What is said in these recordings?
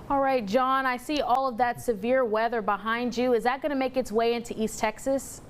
All right, John, I see all of that severe weather behind you. Is that going to make its way into East Texas?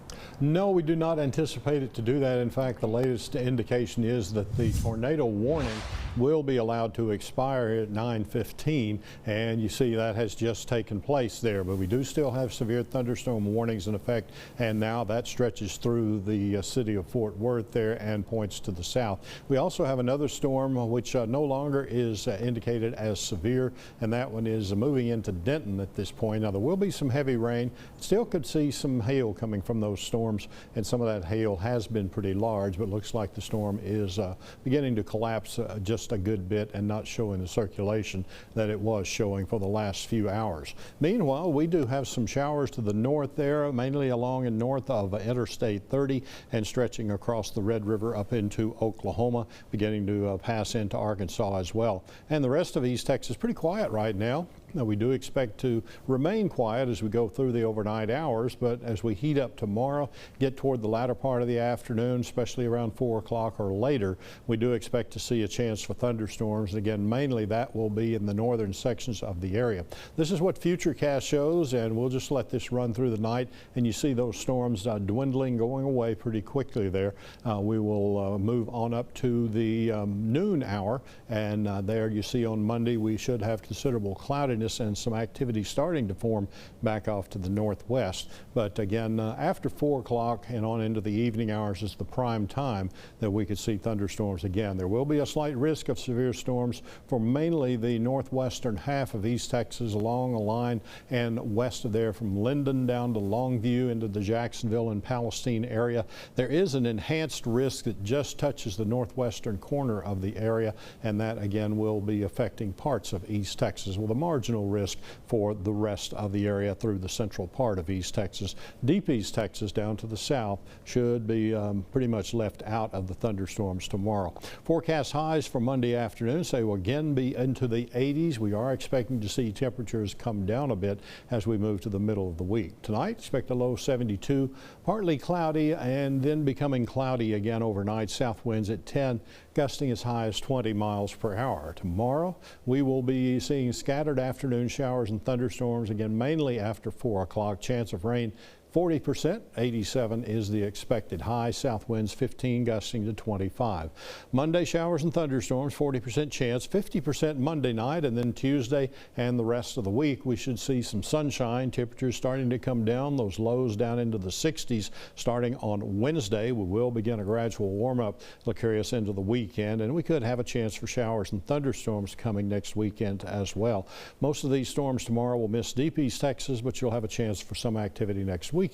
No, we do not anticipate it to do that. In fact, the latest indication is that the tornado warning will be allowed to expire at 9:15, and you see that has just taken place there. But we do still have severe thunderstorm warnings in effect, and now that stretches through the city of Fort Worth there and points to the south. We also have another storm which no longer is indicated as severe, and that one is moving into Denton at this point. Now, there will be some heavy rain. Still could see some hail coming from those storms, and some of that hail has been pretty large, but looks like the storm is beginning to collapse just a good bit and not showing the circulation that it was showing for the last few hours. Meanwhile, we do have some showers to the north there, mainly along and north of Interstate 30 and stretching across the Red River up into Oklahoma, beginning to pass into Arkansas as well. And the rest of East Texas pretty quiet right now. Now, we do expect to remain quiet as we go through the overnight hours, but as we heat up tomorrow, get toward the latter part of the afternoon, especially around 4 o'clock or later, we do expect to see a chance for thunderstorms. Again, mainly that will be in the northern sections of the area. This is what Futurecast shows, and we'll just let this run through the night, and you see those storms dwindling, going away pretty quickly there. We will move on up to the noon hour, and there you see on Monday we should have considerable cloudiness and some activity starting to form back off to the northwest. But again, after 4 o'clock and on into the evening hours is the prime time that we could see thunderstorms again. There will be a slight risk of severe storms for mainly the northwestern half of East Texas along a line and west of there from Linden down to Longview into the Jacksonville and Palestine area. There is an enhanced risk that just touches the northwestern corner of the area, and that again will be affecting parts of East Texas with a marginal risk for the rest of the area through the central part of East Texas. Deep East Texas down to the south should be pretty much left out of the thunderstorms tomorrow. Forecast highs for Monday afternoon say will again be into the 80s. We are expecting to see temperatures come down a bit as we move to the middle of the week. Tonight, expect a low 72, partly cloudy and then becoming cloudy again overnight. South winds at 10, gusting as high as 20 miles per hour. Tomorrow, we will be seeing scattered afternoon showers and thunderstorms, again mainly after 4 o'clock. Chance of rain 40%, 87 is the expected high. South winds 15, gusting to 25. Monday, showers and thunderstorms, 40% chance, 50% Monday night, and then Tuesday and the rest of the week we should see some sunshine. Temperatures starting to come down, those lows down into the 60s starting on Wednesday. We will begin a gradual warm up to carry us into the weekend, and we could have a chance for showers and thunderstorms coming next weekend as well. Most of these storms tomorrow will miss deep East Texas, but you'll have a chance for some activity next weekend.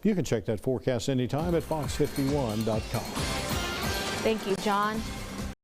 You can check that forecast anytime at fox51.com. Thank you, John.